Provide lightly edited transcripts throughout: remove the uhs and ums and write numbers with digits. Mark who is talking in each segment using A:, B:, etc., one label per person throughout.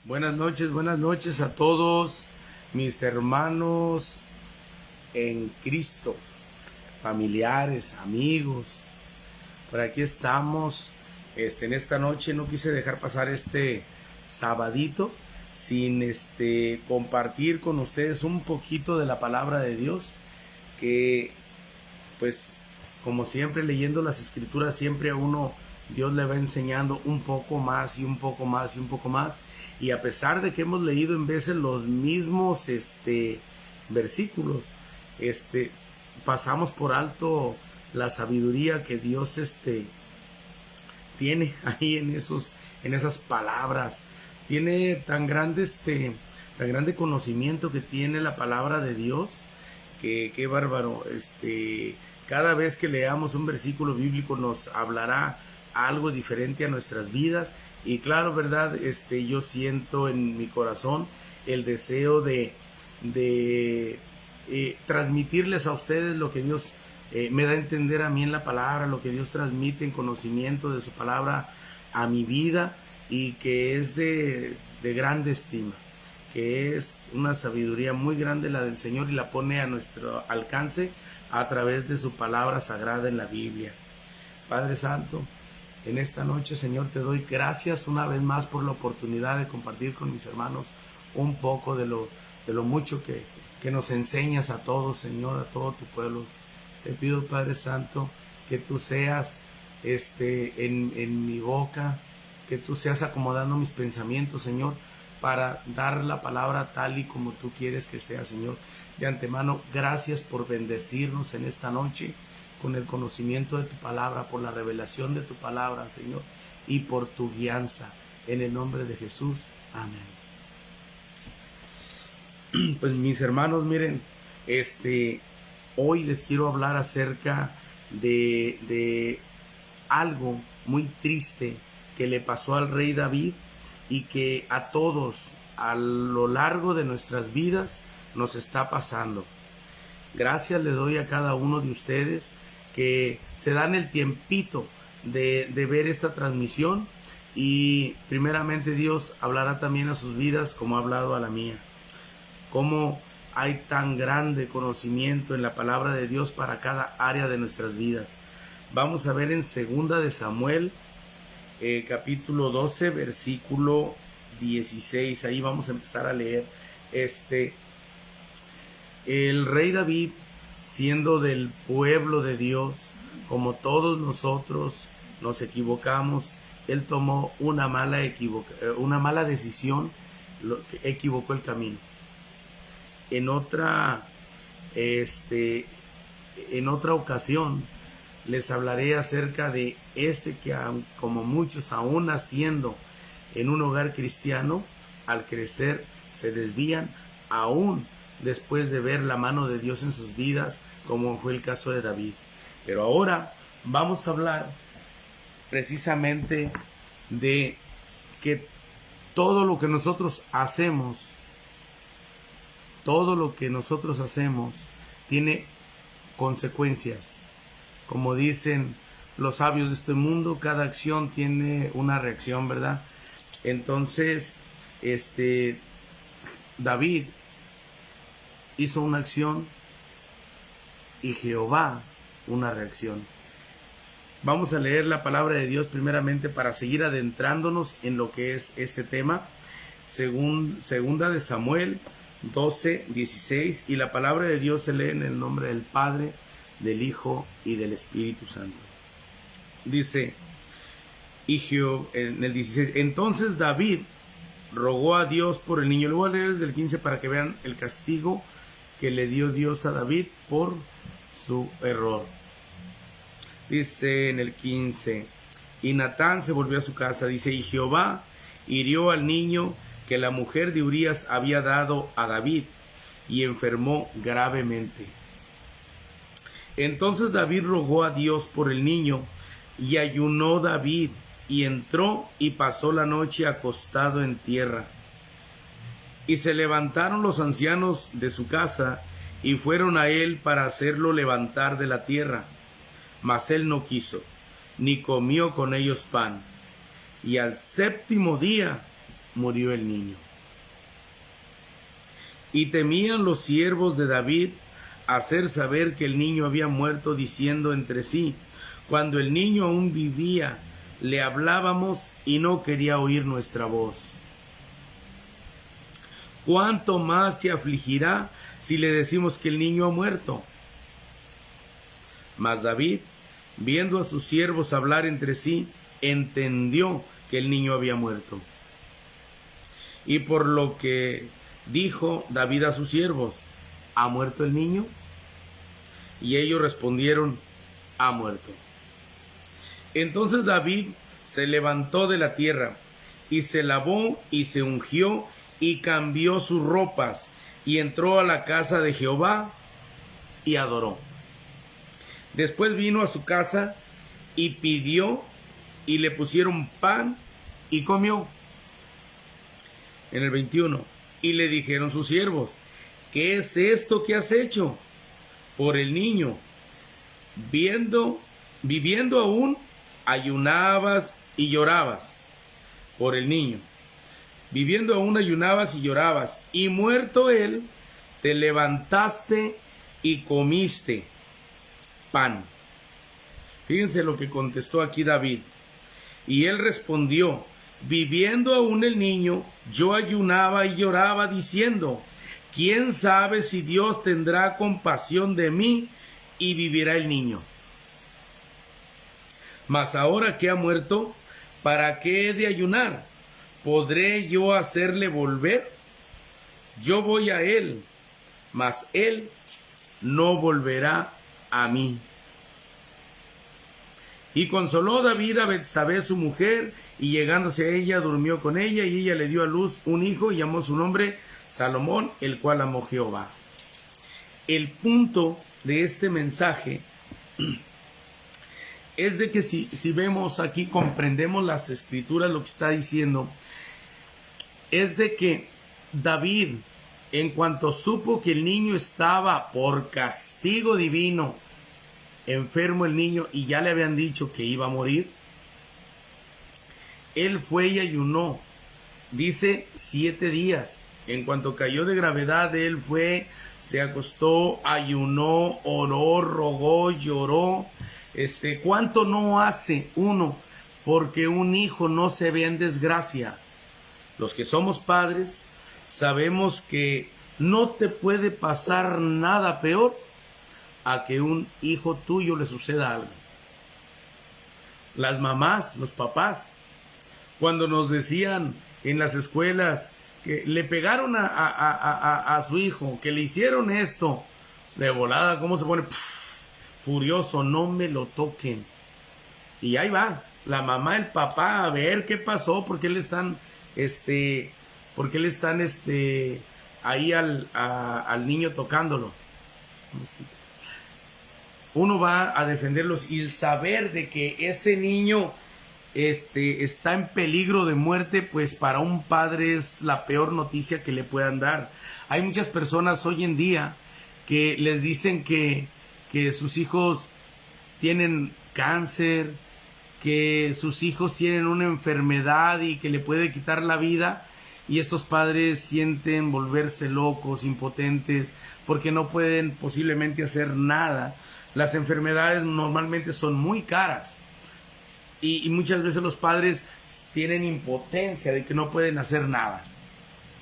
A: Buenas noches a todos mis hermanos en Cristo, familiares, amigos. Por aquí estamos. En esta noche no quise dejar pasar este sabadito sin compartir con ustedes un poquito de la palabra de Dios, que pues como siempre leyendo las escrituras siempre a uno Dios le va enseñando un poco más y un poco más y un poco más. Y a pesar de que hemos leído en veces los mismos versículos, pasamos por alto la sabiduría que Dios tiene ahí en esas palabras. Tiene tan grande conocimiento que tiene la palabra de Dios, que qué bárbaro. Cada vez que leamos un versículo bíblico nos hablará algo diferente a nuestras vidas. Y claro, verdad, yo siento en mi corazón el deseo de transmitirles a ustedes lo que Dios me da a entender a mí en la palabra, lo que Dios transmite en conocimiento de su palabra a mi vida, y que es de grande estima, que es una sabiduría muy grande la del Señor, y la pone a nuestro alcance a través de su palabra sagrada en la Biblia. Padre Santo, en esta noche, Señor, te doy gracias una vez más por la oportunidad de compartir con mis hermanos un poco de lo mucho que nos enseñas a todos, Señor, a todo tu pueblo. Te pido, Padre Santo, que tú seas en mi boca, que tú seas acomodando mis pensamientos, Señor, para dar la palabra tal y como tú quieres que sea, Señor. De antemano, gracias por bendecirnos en esta noche con el conocimiento de tu palabra, por la revelación de tu palabra, Señor, y por tu guianza, en el nombre de Jesús. Amén. Pues mis hermanos, miren, hoy les quiero hablar acerca de algo muy triste que le pasó al rey David, y que a todos a lo largo de nuestras vidas nos está pasando. Gracias le doy a cada uno de ustedes que se dan el tiempito de ver esta transmisión, y primeramente Dios hablará también a sus vidas como ha hablado a la mía. Cómo hay tan grande conocimiento en la palabra de Dios para cada área de nuestras vidas. Vamos a ver en 2 de Samuel, capítulo 12, versículo 16. Ahí vamos a empezar a leer. El rey David, siendo del pueblo de Dios, como todos nosotros nos equivocamos, él tomó una mala decisión, equivocó el camino. En otra ocasión les hablaré acerca de que como muchos, aún naciendo en un hogar cristiano, al crecer se desvían, aún después de ver la mano de Dios en sus vidas, como fue el caso de David. Pero ahora vamos a hablar precisamente de que todo lo que nosotros hacemos tiene consecuencias. Como dicen los sabios de este mundo, cada acción tiene una reacción, ¿verdad? Entonces, David hizo una acción y Jehová una reacción. Vamos a leer la palabra de Dios primeramente para seguir adentrándonos en lo que es este tema. Segunda de Samuel 12, 16, y la palabra de Dios se lee en el nombre del Padre, del Hijo y del Espíritu Santo. Dice, en el 16, entonces David rogó a Dios por el niño. Lo voy a leer desde el 15 para que vean el castigo que le dio Dios a David por su error. Dice en el 15, y Natán se volvió a su casa. Dice, y Jehová hirió al niño que la mujer de Urías había dado a David, y enfermó gravemente. Entonces David rogó a Dios por el niño, y ayunó David, y entró y pasó la noche acostado en tierra. Y se levantaron los ancianos de su casa, y fueron a él para hacerlo levantar de la tierra. Mas él no quiso, ni comió con ellos pan. Y al séptimo día murió el niño. Y temían los siervos de David hacer saber que el niño había muerto, diciendo entre sí: cuando el niño aún vivía, le hablábamos y no quería oír nuestra voz. ¿Cuánto más se afligirá si le decimos que el niño ha muerto? Mas David, viendo a sus siervos hablar entre sí, entendió que el niño había muerto. Y por lo que dijo David a sus siervos: ¿ha muerto el niño? Y ellos respondieron: ha muerto. Entonces David se levantó de la tierra, y se lavó, y se ungió, y cambió sus ropas, y entró a la casa de Jehová, y adoró. Después vino a su casa, y pidió, y le pusieron pan, y comió. En el 21, y le dijeron sus siervos: ¿qué es esto que has hecho? Por el niño, viviendo aún, ayunabas y llorabas. Por el niño, viviendo aún, ayunabas y llorabas, y muerto él, te levantaste y comiste pan. Fíjense lo que contestó aquí David. Y él respondió: viviendo aún el niño, yo ayunaba y lloraba, diciendo: ¿quién sabe si Dios tendrá compasión de mí y vivirá el niño? Mas ahora que ha muerto, ¿para qué he de ayunar? ¿Podré yo hacerle volver? Yo voy a él, mas él no volverá a mí. Y consoló David a Betsabé su mujer, y llegándose a ella, durmió con ella, y ella le dio a luz un hijo, y llamó su nombre Salomón, el cual amó Jehová. El punto de este mensaje es de que si vemos aquí, comprendemos las escrituras, lo que está diciendo, es de que David, en cuanto supo que el niño estaba por castigo divino, enfermo el niño, y ya le habían dicho que iba a morir, él fue y ayunó, dice 7 días. En cuanto cayó de gravedad, él fue, se acostó, ayunó, oró, rogó, lloró. ¿Cuánto no hace uno porque un hijo no se vea en desgracia? Los que somos padres sabemos que no te puede pasar nada peor a que un hijo tuyo le suceda algo. Las mamás, los papás, cuando nos decían en las escuelas que le pegaron a su hijo, que le hicieron esto, de volada, ¿cómo se pone? Furioso, no me lo toquen. Y ahí va, la mamá, el papá, a ver qué pasó, por qué le están, ahí al niño tocándolo. Uno va a defenderlos, y el saber de que ese niño está en peligro de muerte, pues para un padre es la peor noticia que le puedan dar. Hay muchas personas hoy en día que les dicen que sus hijos tienen cáncer, que sus hijos tienen una enfermedad y que le puede quitar la vida, y estos padres sienten volverse locos, impotentes, porque no pueden posiblemente hacer nada. Las enfermedades normalmente son muy caras, y muchas veces los padres tienen impotencia de que no pueden hacer nada,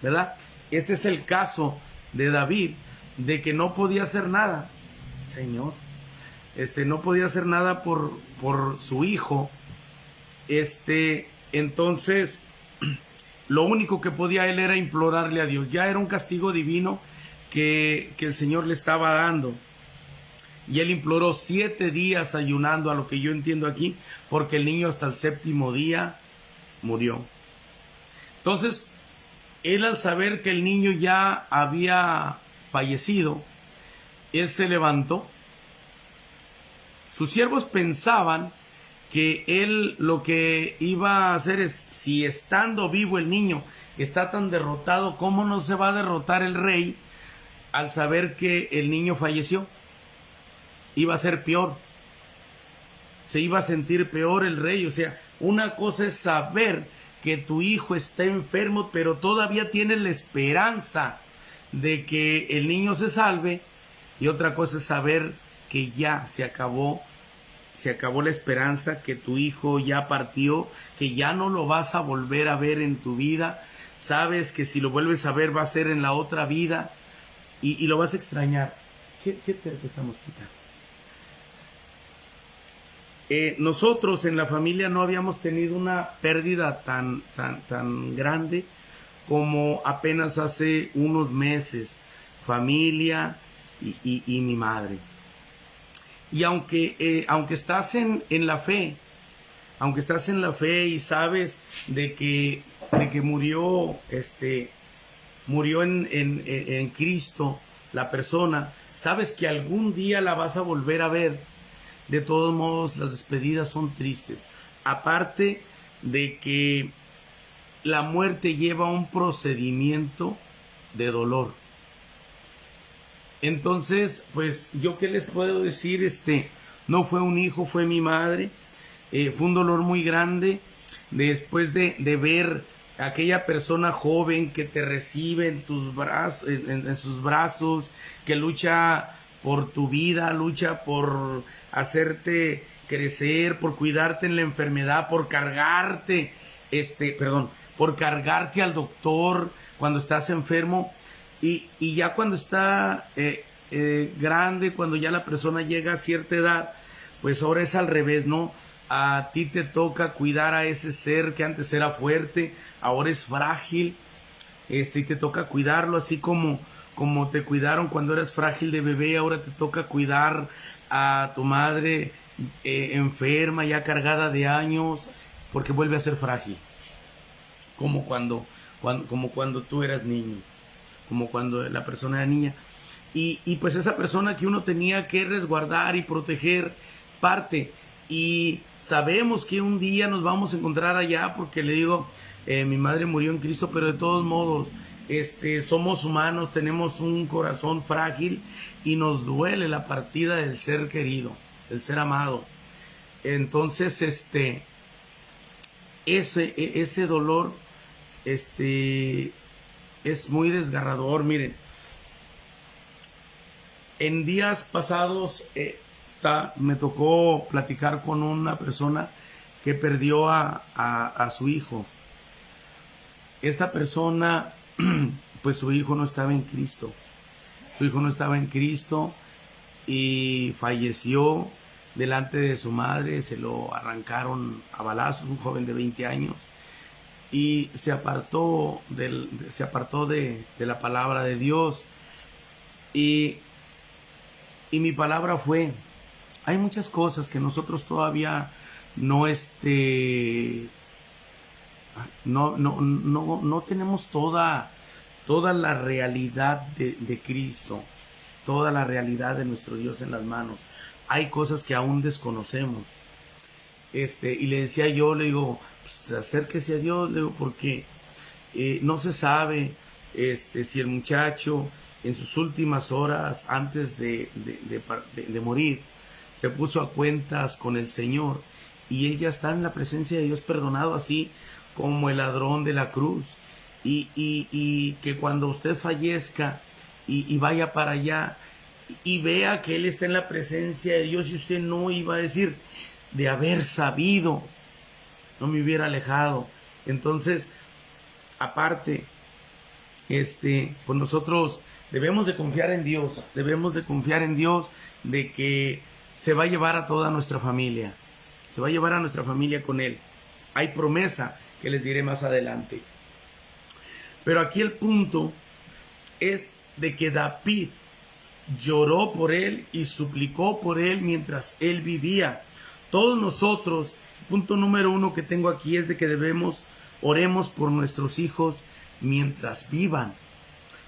A: ¿verdad? Este es el caso de David, de que no podía hacer nada. Señor, no podía hacer nada por su hijo. Entonces lo único que podía él era implorarle a Dios. Ya era un castigo divino que el Señor le estaba dando, y él imploró 7 días ayunando, a lo que yo entiendo aquí, porque el niño hasta el 7º día murió. Entonces él, al saber que el niño ya había fallecido, él se levantó. Sus siervos pensaban que él lo que iba a hacer es, si estando vivo el niño está tan derrotado, ¿cómo no se va a derrotar el rey al saber que el niño falleció? Iba a ser peor. Se iba a sentir peor el rey. O sea, una cosa es saber que tu hijo está enfermo, pero todavía tienes la esperanza de que el niño se salve. Y otra cosa es saber que ya se acabó la esperanza, que tu hijo ya partió, que ya no lo vas a volver a ver en tu vida. Sabes que si lo vuelves a ver va a ser en la otra vida y lo vas a extrañar. ¿Qué te estamos quitando? Nosotros en la familia no habíamos tenido una pérdida tan grande como apenas hace unos meses. Familia y mi madre. Y aunque estás en la fe, aunque estás en la fe y sabes de que murió en Cristo la persona, sabes que algún día la vas a volver a ver. De todos modos, las despedidas son tristes. Aparte de que la muerte lleva un procedimiento de dolor. Entonces, pues, ¿yo qué les puedo decir? No fue un hijo, fue mi madre. Fue un dolor muy grande después de ver a aquella persona joven que te recibe en tus brazos, en sus brazos, que lucha por tu vida, lucha por hacerte crecer, por cuidarte en la enfermedad, por cargarte, por cargarte al doctor cuando estás enfermo. Y ya cuando está grande, cuando ya la persona llega a cierta edad, pues ahora es al revés, ¿no? A ti te toca cuidar a ese ser que antes era fuerte, ahora es frágil, y te toca cuidarlo, así como te cuidaron cuando eras frágil de bebé, ahora te toca cuidar a tu madre enferma, ya cargada de años, porque vuelve a ser frágil, como cuando tú eras niño, como cuando la persona era niña. Y pues esa persona que uno tenía que resguardar y proteger parte. Y sabemos que un día nos vamos a encontrar allá, porque le digo, mi madre murió en Cristo, pero de todos modos, somos humanos, tenemos un corazón frágil y nos duele la partida del ser querido, del ser amado. Entonces, ese dolor, es muy desgarrador. Miren, en días pasados me tocó platicar con una persona que perdió a su hijo. Esta persona, pues su hijo no estaba en Cristo. Su hijo no estaba en Cristo y falleció delante de su madre. Se lo arrancaron a balazos, un joven de 20 años. Y se apartó de la palabra de Dios. Y mi palabra fue: hay muchas cosas que nosotros todavía no tenemos toda la realidad de Cristo, toda la realidad de nuestro Dios en las manos. Hay cosas que aún desconocemos. Y le decía yo, le digo, pues acérquese a Dios, le digo, porque no se sabe si el muchacho en sus últimas horas antes de morir se puso a cuentas con el Señor y él ya está en la presencia de Dios perdonado, así como el ladrón de la cruz, y que cuando usted fallezca y vaya para allá y vea que él está en la presencia de Dios, y usted no iba a decir: de haber sabido, no me hubiera alejado. Entonces, aparte, pues nosotros debemos de confiar en Dios, de que se va a llevar a toda nuestra familia, se va a llevar a nuestra familia con Él. Hay promesa que les diré más adelante. Pero aquí el punto es de que David lloró por él y suplicó por él mientras él vivía. Todos nosotros, punto número 1 que tengo aquí es de que oremos por nuestros hijos mientras vivan.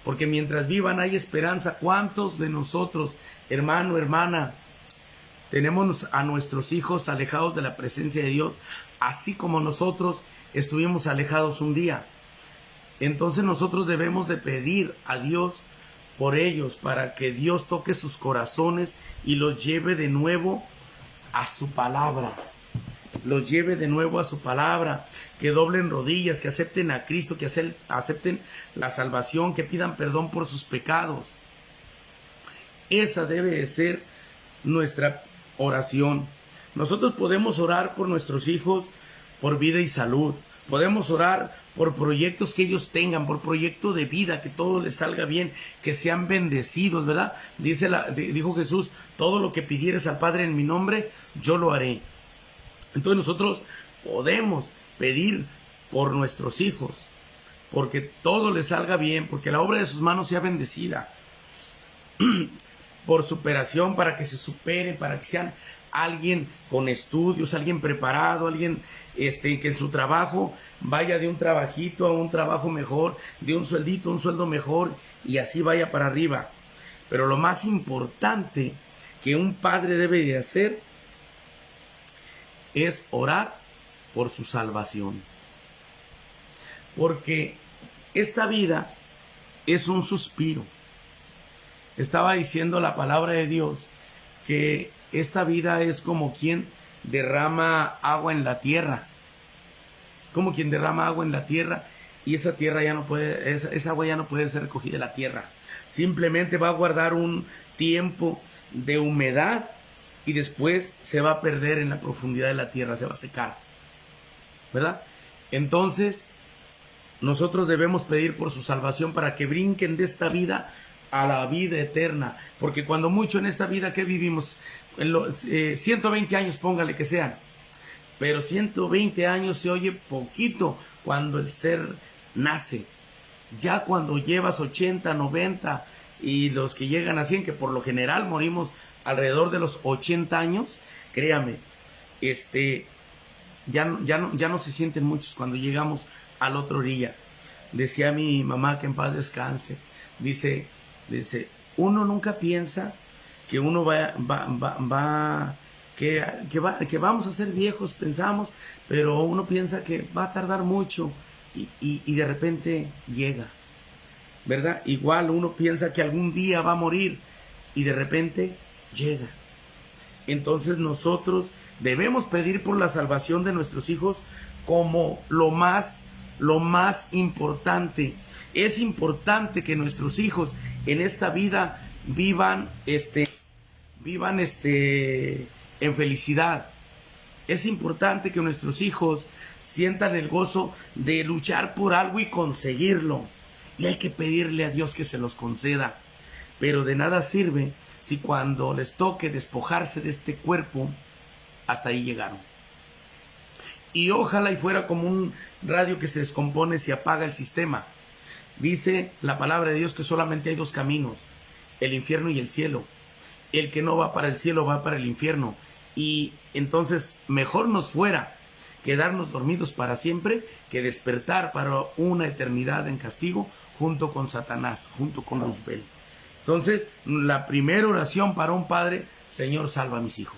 A: Porque mientras vivan hay esperanza. ¿Cuántos de nosotros, hermano, hermana, tenemos a nuestros hijos alejados de la presencia de Dios, así como nosotros estuvimos alejados un día? Entonces nosotros debemos de pedir a Dios por ellos, para que Dios toque sus corazones y los lleve de nuevo a su palabra. los lleve de nuevo a su palabra, que doblen rodillas, que acepten a Cristo, que acepten la salvación, que pidan perdón por sus pecados. Esa debe de ser nuestra oración. Nosotros podemos orar por nuestros hijos, por vida y salud. Podemos orar por proyectos que ellos tengan, por proyecto de vida, que todo les salga bien, que sean bendecidos, ¿verdad? Dijo Jesús, todo lo que pidieres al Padre en mi nombre, yo lo haré. Entonces nosotros podemos pedir por nuestros hijos, porque todo les salga bien, porque la obra de sus manos sea bendecida, por superación, para que se superen, para que sean alguien con estudios, alguien preparado, alguien que en su trabajo vaya de un trabajito a un trabajo mejor, de un sueldito a un sueldo mejor, y así vaya para arriba. Pero lo más importante que un padre debe de hacer es orar por su salvación. Porque esta vida es un suspiro. Estaba diciendo la palabra de Dios que esta vida es como quien derrama agua en la tierra. Como quien derrama agua en la tierra, y esa tierra ya no puede, esa agua ya no puede ser recogida de la tierra. Simplemente va a guardar un tiempo de humedad y después se va a perder en la profundidad de la tierra, se va a secar, ¿verdad? Entonces, nosotros debemos pedir por su salvación para que brinquen de esta vida a la vida eterna, porque cuando mucho en esta vida que vivimos, 120 años, póngale que sean, pero 120 años se oye poquito cuando el ser nace. Ya cuando llevas 80, 90 y los que llegan a 100, que por lo general morimos alrededor de los 80 años, créame, ya no se sienten muchos cuando llegamos a la otra orilla. Decía mi mamá, que en paz descanse, dice, uno nunca piensa que uno que vamos a ser viejos, pensamos, pero uno piensa que va a tardar mucho y de repente llega, ¿verdad? Igual uno piensa que algún día va a morir y de repente llega. Entonces nosotros debemos pedir por la salvación de nuestros hijos como lo más importante. Es importante que nuestros hijos en esta vida vivan en felicidad. Es importante que nuestros hijos sientan el gozo de luchar por algo y conseguirlo. Y hay que pedirle a Dios que se los conceda. Pero de nada sirve si cuando les toque despojarse de este cuerpo, hasta ahí llegaron. Y ojalá y fuera como un radio que se descompone si apaga el sistema. Dice la palabra de Dios que solamente hay dos caminos, el infierno y el cielo. El que no va para el cielo va para el infierno. Y entonces mejor nos fuera quedarnos dormidos para siempre que despertar para una eternidad en castigo junto con Satanás, junto con Luzbel. Entonces, la primera oración para un padre: Señor, salva a mis hijos.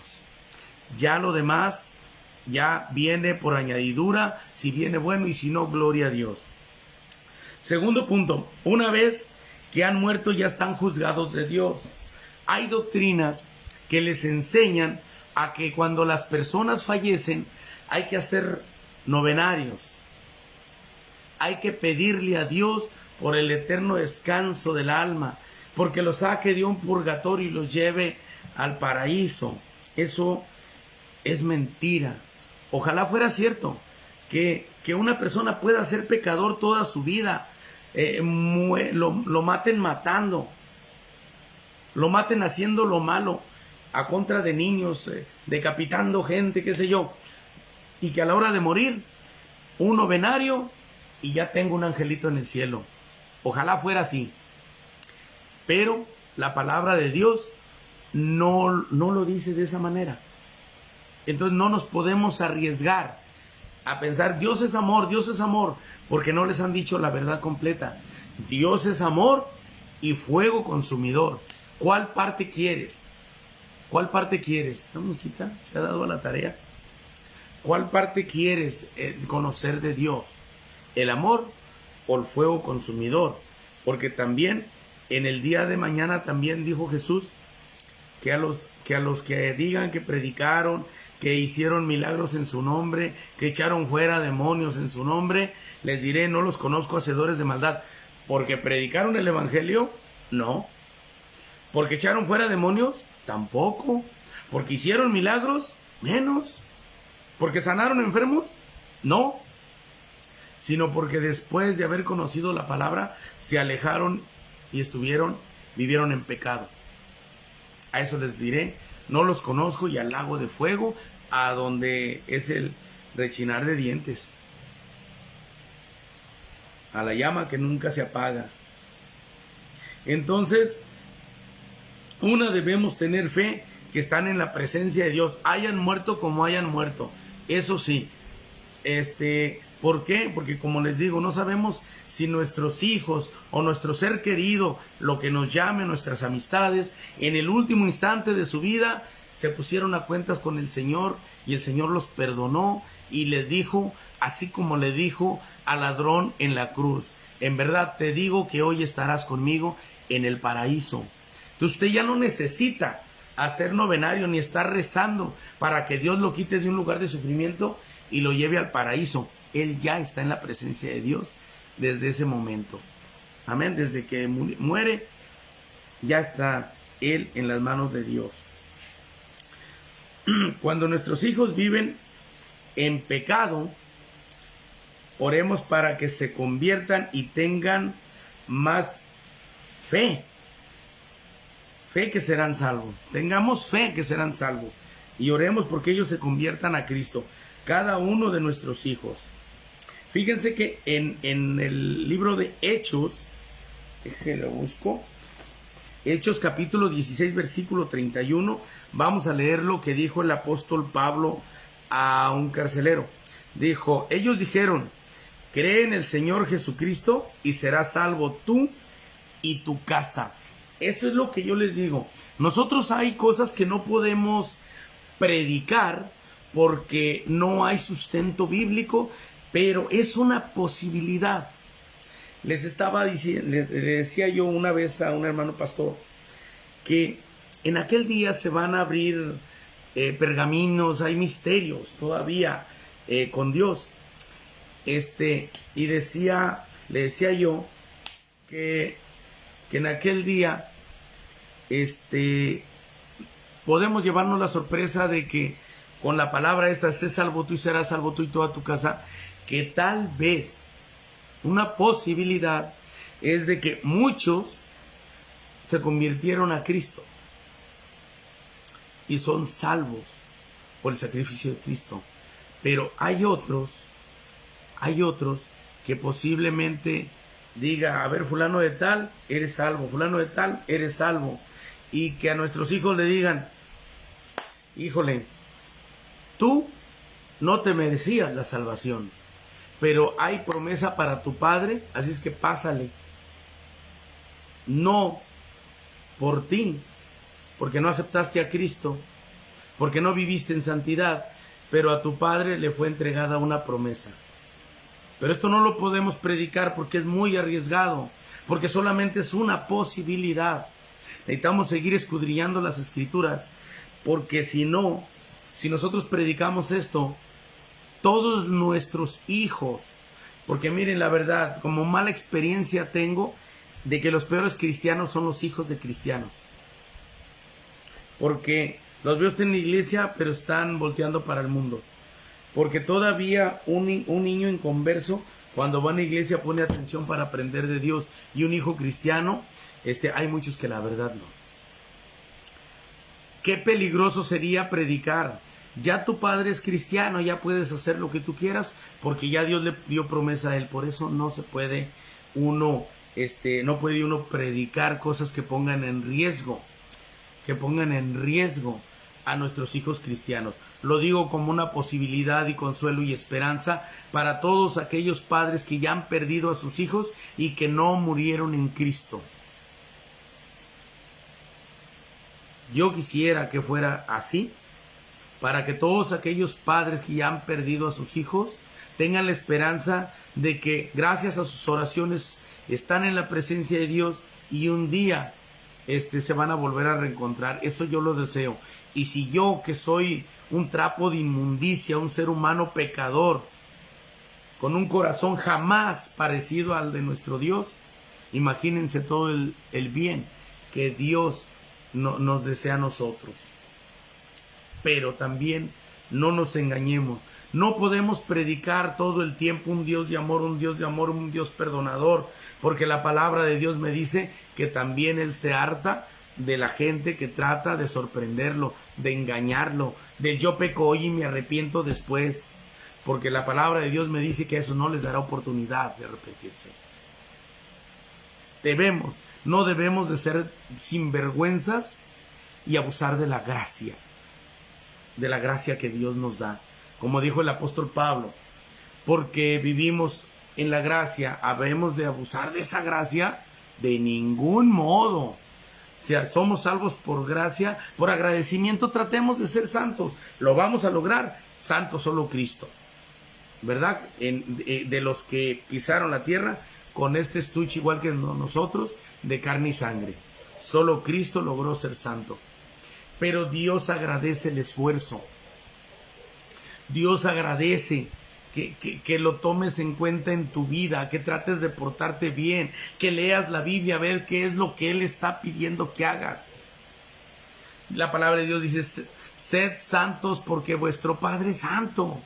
A: Ya lo demás ya viene por añadidura, si viene bueno, y si no, gloria a Dios. Segundo punto, una vez que han muerto ya están juzgados de Dios. Hay doctrinas que les enseñan a que cuando las personas fallecen hay que hacer novenarios. Hay que pedirle a Dios por el eterno descanso del alma, porque los saque de un purgatorio y los lleve al paraíso. Eso es mentira. Ojalá fuera cierto que una persona pueda ser pecador toda su vida, lo maten matando, lo maten haciendo lo malo a contra de niños, decapitando gente, qué sé yo, y que a la hora de morir, un novenario y ya tengo un angelito en el cielo. Ojalá fuera así, pero la palabra de Dios no lo dice de esa manera. Entonces no nos podemos arriesgar a pensar Dios es amor, porque no les han dicho la verdad completa. Dios es amor y fuego consumidor. ¿Cuál parte quieres? ¿Cuál parte quieres? ¿Esta mosquita se ha dado a la tarea? ¿Cuál parte quieres conocer de Dios? ¿El amor o el fuego consumidor? Porque también en el día de mañana también dijo Jesús que a los que digan que predicaron, que hicieron milagros en su nombre, que echaron fuera demonios en su nombre, les diré, no los conozco, hacedores de maldad. ¿Porque predicaron el evangelio? No. ¿Porque echaron fuera demonios? Tampoco. ¿Porque hicieron milagros? Menos. ¿Porque sanaron enfermos? No. Sino porque después de haber conocido la palabra, se alejaron y vivieron en pecado. A eso les diré, no los conozco, y al lago de fuego, a donde es el rechinar de dientes, a la llama que nunca se apaga. Entonces, debemos tener fe que están en la presencia de Dios, hayan muerto como hayan muerto. Eso sí, ¿por qué? Porque como les digo, no sabemos si nuestros hijos o nuestro ser querido, lo que nos llame, nuestras amistades, en el último instante de su vida se pusieron a cuentas con el Señor y el Señor los perdonó y les dijo, así como le dijo al ladrón en la cruz: en verdad te digo que hoy estarás conmigo en el paraíso. Entonces usted ya no necesita hacer novenario ni estar rezando para que Dios lo quite de un lugar de sufrimiento y lo lleve al paraíso. Él ya está en la presencia de Dios desde ese momento. Amén. Desde que muere, ya está Él en las manos de Dios. Cuando nuestros hijos viven en pecado, oremos para que se conviertan y tengan más fe. Fe que serán salvos. Tengamos fe que serán salvos. Y oremos porque ellos se conviertan a Cristo. Cada uno de nuestros hijos. Fíjense que en el libro de Hechos, déjenlo busco, Hechos capítulo 16, versículo 31, vamos a leer lo que dijo el apóstol Pablo a un carcelero. Dijo, ellos dijeron, cree en el Señor Jesucristo y serás salvo tú y tu casa. Eso es lo que yo les digo. Nosotros hay cosas que no podemos predicar porque no hay sustento bíblico, pero es una posibilidad. Les estaba diciendo, le decía yo una vez a un hermano pastor que en aquel día se van a abrir pergaminos, hay misterios todavía con Dios. Y le decía yo que en aquel día podemos llevarnos la sorpresa de que con la palabra esta, sé salvo tú y serás salvo tú y toda tu casa, que tal vez una posibilidad es de que muchos se convirtieron a Cristo y son salvos por el sacrificio de Cristo, pero hay otros que posiblemente diga, a ver, fulano de tal, eres salvo, fulano de tal, eres salvo, y que a nuestros hijos le digan, híjole, tú no te merecías la salvación, pero hay promesa para tu padre, así es que pásale. No por ti, porque no aceptaste a Cristo, porque no viviste en santidad, pero a tu padre le fue entregada una promesa. Pero esto no lo podemos predicar porque es muy arriesgado, porque solamente es una posibilidad. Necesitamos seguir escudriñando las Escrituras, porque si nosotros predicamos esto, todos nuestros hijos, porque miren la verdad, como mala experiencia tengo de que los peores cristianos son los hijos de cristianos, porque los veo en la iglesia pero están volteando para el mundo, porque todavía un niño inconverso cuando va a la iglesia pone atención para aprender de Dios, y un hijo cristiano, hay muchos que la verdad no. Qué peligroso sería predicar, ya tu padre es cristiano, ya puedes hacer lo que tú quieras, porque ya Dios le dio promesa a él. Por eso no se puede no puede uno predicar cosas que pongan en riesgo a nuestros hijos cristianos. Lo digo como una posibilidad y consuelo y esperanza para todos aquellos padres que ya han perdido a sus hijos y que no murieron en Cristo. Yo quisiera que fuera así, para que todos aquellos padres que ya han perdido a sus hijos tengan la esperanza de que gracias a sus oraciones están en la presencia de Dios y un día se van a volver a reencontrar. Eso yo lo deseo. Y si yo, que soy un trapo de inmundicia, un ser humano pecador, con un corazón jamás parecido al de nuestro Dios. Imagínense todo el bien que Dios nos desea a nosotros. Pero también no nos engañemos. No podemos predicar todo el tiempo un Dios de amor, un Dios de amor, un Dios perdonador, porque la palabra de Dios me dice que también Él se harta de la gente que trata de sorprenderlo, de engañarlo, del yo peco hoy y me arrepiento después, porque la palabra de Dios me dice que eso no les dará oportunidad de arrepentirse. No debemos de ser sinvergüenzas y abusar de la gracia que Dios nos da. Como dijo el apóstol Pablo, porque vivimos en la gracia, ¿habemos de abusar de esa gracia? De ningún modo. Si somos salvos por gracia, por agradecimiento, tratemos de ser santos. Lo vamos a lograr. Santo solo Cristo, ¿verdad? De los que pisaron la tierra con este estuche igual que nosotros, de carne y sangre. Solo Cristo logró ser santo. Pero Dios agradece el esfuerzo. Dios agradece que lo tomes en cuenta en tu vida, que trates de portarte bien, que leas la Biblia a ver qué es lo que Él está pidiendo que hagas. La palabra de Dios dice, sed santos porque vuestro Padre es santo.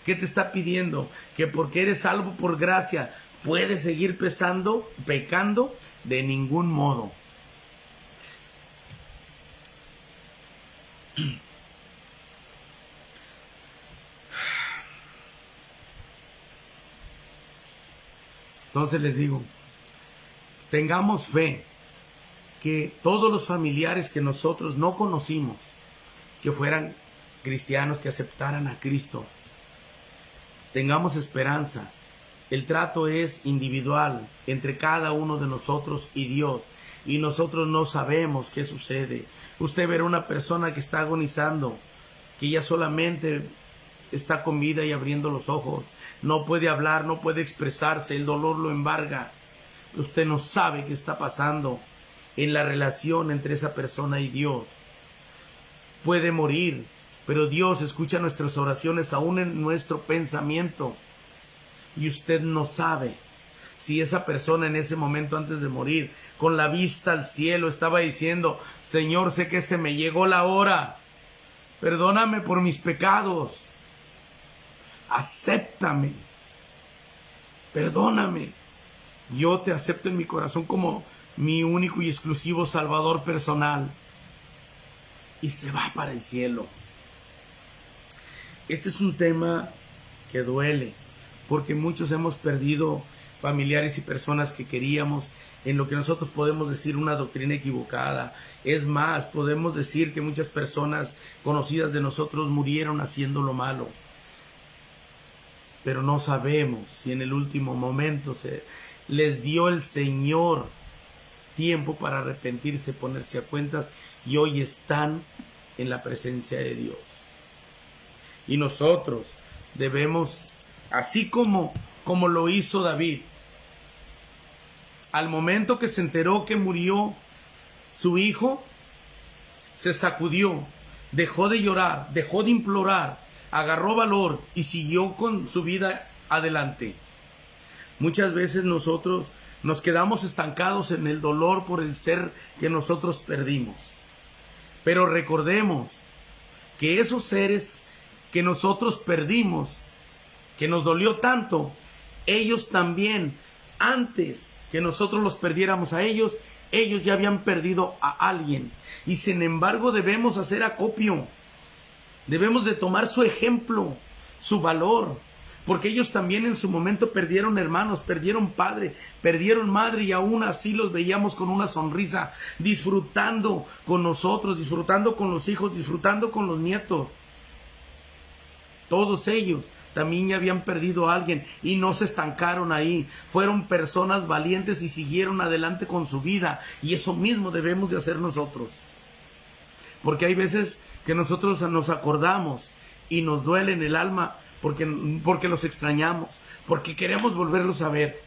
A: ¿Qué te está pidiendo? Que porque eres salvo por gracia, ¿puedes seguir pecando? De ningún modo. Entonces les digo, tengamos fe que todos los familiares que nosotros no conocimos, que fueran cristianos, que aceptaran a Cristo, tengamos esperanza. El trato es individual entre cada uno de nosotros y Dios, y nosotros no sabemos qué sucede. Usted verá una persona que está agonizando, que ya solamente está con vida y abriendo los ojos, no puede hablar, no puede expresarse, el dolor lo embarga. Usted no sabe qué está pasando en la relación entre esa persona y Dios. Puede morir, pero Dios escucha nuestras oraciones aún en nuestro pensamiento. Y usted no sabe si esa persona en ese momento antes de morir, con la vista al cielo, estaba diciendo, Señor, sé que se me llegó la hora, perdóname por mis pecados, acéptame, perdóname, yo te acepto en mi corazón como mi único y exclusivo Salvador personal, y se va para el cielo. Este es un tema que duele, porque muchos hemos perdido familiares y personas que queríamos en lo que nosotros podemos decir una doctrina equivocada. Es más, podemos decir que muchas personas conocidas de nosotros murieron haciendo lo malo. Pero no sabemos si en el último momento les dio el Señor tiempo para arrepentirse, ponerse a cuentas, y hoy están en la presencia de Dios. Y nosotros debemos, así como lo hizo David, al momento que se enteró que murió su hijo, se sacudió, dejó de llorar, dejó de implorar, agarró valor y siguió con su vida adelante. Muchas veces nosotros nos quedamos estancados en el dolor por el ser que nosotros perdimos. Pero recordemos que esos seres que nosotros perdimos, que nos dolió tanto, ellos también, antes que nosotros los perdiéramos a ellos ya habían perdido a alguien. Y sin embargo debemos hacer acopio, debemos de tomar su ejemplo, su valor, porque ellos también en su momento perdieron hermanos, perdieron padre, perdieron madre, y aún así los veíamos con una sonrisa, disfrutando con nosotros, disfrutando con los hijos, disfrutando con los nietos. Todos ellos también ya habían perdido a alguien y no se estancaron ahí. Fueron personas valientes y siguieron adelante con su vida. Y eso mismo debemos de hacer nosotros. Porque hay veces que nosotros nos acordamos y nos duele en el alma porque los extrañamos, porque queremos volverlos a ver.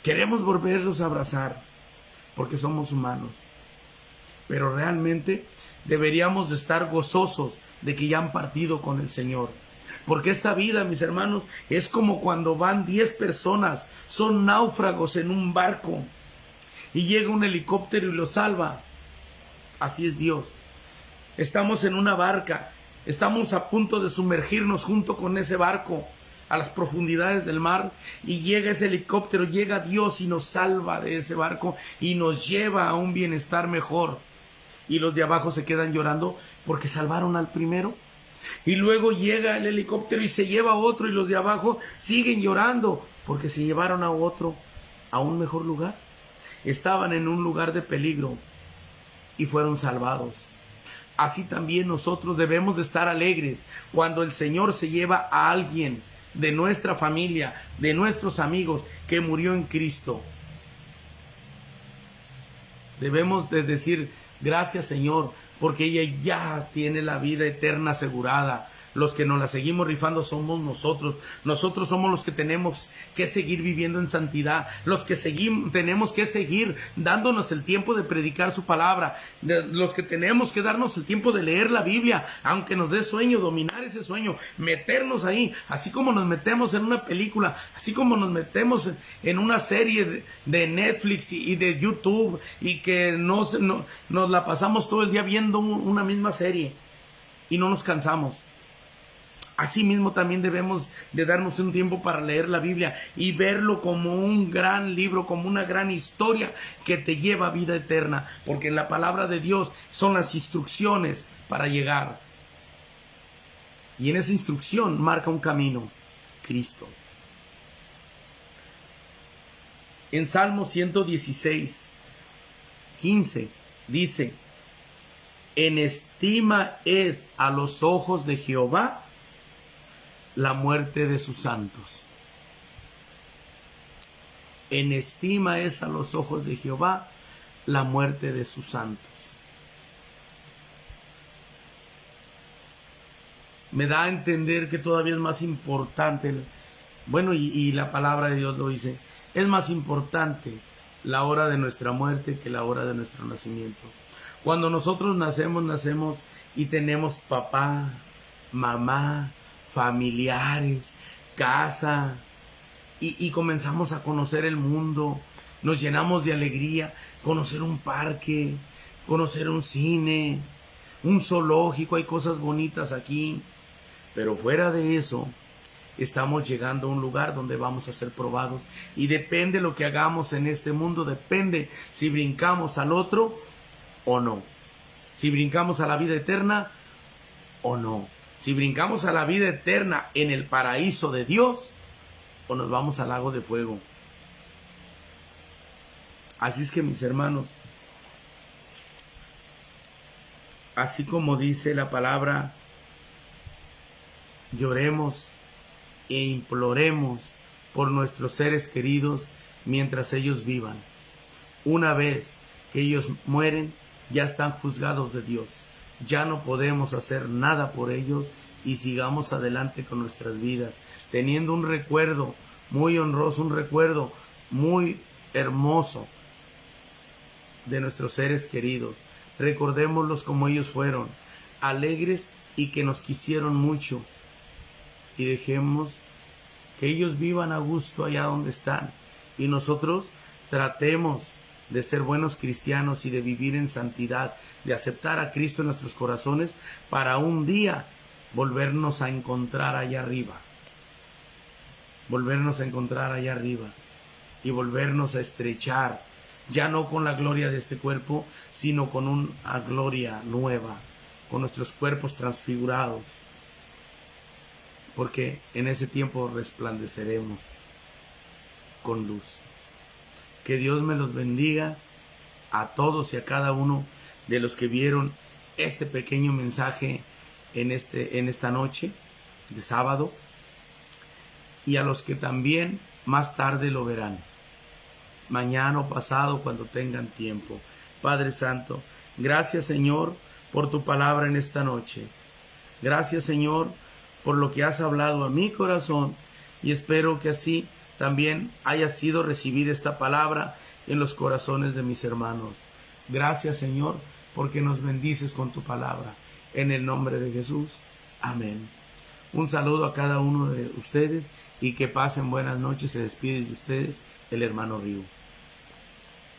A: Queremos volverlos a abrazar, porque somos humanos. Pero realmente deberíamos de estar gozosos de que ya han partido con el Señor. Porque esta vida, mis hermanos, es como cuando van 10 personas, son náufragos en un barco y llega un helicóptero y los salva. Así es Dios. Estamos en una barca, estamos a punto de sumergirnos junto con ese barco a las profundidades del mar y llega ese helicóptero, llega Dios y nos salva de ese barco y nos lleva a un bienestar mejor. Y los de abajo se quedan llorando porque salvaron al primero. Y luego llega el helicóptero y se lleva a otro y los de abajo siguen llorando porque se llevaron a otro a un mejor lugar. Estaban en un lugar de peligro y fueron salvados. Así también nosotros debemos de estar alegres cuando el Señor se lleva a alguien de nuestra familia, de nuestros amigos que murió en Cristo. Debemos de decir: gracias, Señor, porque ella ya tiene la vida eterna asegurada. Los que nos la seguimos rifando somos nosotros. Nosotros somos los que tenemos que seguir viviendo en santidad. Los que tenemos que seguir dándonos el tiempo de predicar su palabra. Los que tenemos que darnos el tiempo de leer la Biblia, aunque nos dé sueño, dominar ese sueño, meternos ahí, así como nos metemos en una película, así como nos metemos en una serie de Netflix y de YouTube, y que nos la pasamos todo el día viendo una misma serie y no nos cansamos. Asimismo también debemos de darnos un tiempo para leer la Biblia y verlo como un gran libro, como una gran historia que te lleva a vida eterna, porque en la palabra de Dios son las instrucciones para llegar. Y en esa instrucción marca un camino: Cristo. En Salmo 116, 15 dice: en estima es a los ojos de Jehová la muerte de sus santos. En estima es a los ojos de Jehová la muerte de sus santos. Me da a entender que todavía es más importante, bueno, y la palabra de Dios lo dice, es más importante la hora de nuestra muerte que la hora de nuestro nacimiento. Cuando nosotros nacemos y tenemos papá, mamá, familiares, casa, y comenzamos a conocer el mundo, nos llenamos de alegría, conocer un parque, conocer un cine, un zoológico, hay cosas bonitas aquí, pero fuera de eso, estamos llegando a un lugar donde vamos a ser probados, y depende lo que hagamos en este mundo, depende si brincamos al otro o no, si brincamos a la vida eterna o no. Si brincamos a la vida eterna en el paraíso de Dios, o nos vamos al lago de fuego. Así es que, mis hermanos, así como dice la palabra, lloremos e imploremos por nuestros seres queridos mientras ellos vivan. Una vez que ellos mueren, ya están juzgados de Dios. Ya no podemos hacer nada por ellos y sigamos adelante con nuestras vidas, teniendo un recuerdo muy honroso, un recuerdo muy hermoso de nuestros seres queridos. Recordémoslos como ellos fueron, alegres y que nos quisieron mucho, y dejemos que ellos vivan a gusto allá donde están, y nosotros tratemos de ser buenos cristianos y de vivir en santidad, de aceptar a Cristo en nuestros corazones para un día volvernos a encontrar allá arriba. Volvernos a encontrar allá arriba y volvernos a estrechar, ya no con la gloria de este cuerpo, sino con una gloria nueva, con nuestros cuerpos transfigurados, porque en ese tiempo resplandeceremos con luz. Que Dios me los bendiga a todos y a cada uno de los que vieron este pequeño mensaje en esta noche de sábado, y a los que también más tarde lo verán, mañana o pasado, cuando tengan tiempo. Padre Santo, gracias, Señor, por tu palabra en esta noche. Gracias, Señor, por lo que has hablado a mi corazón, y espero que así también haya sido recibida esta palabra en los corazones de mis hermanos. Gracias, Señor, porque nos bendices con tu palabra. en el nombre de Jesús. Amén. Un saludo a cada uno de ustedes y que pasen buenas noches. Se despide de ustedes el hermano Río.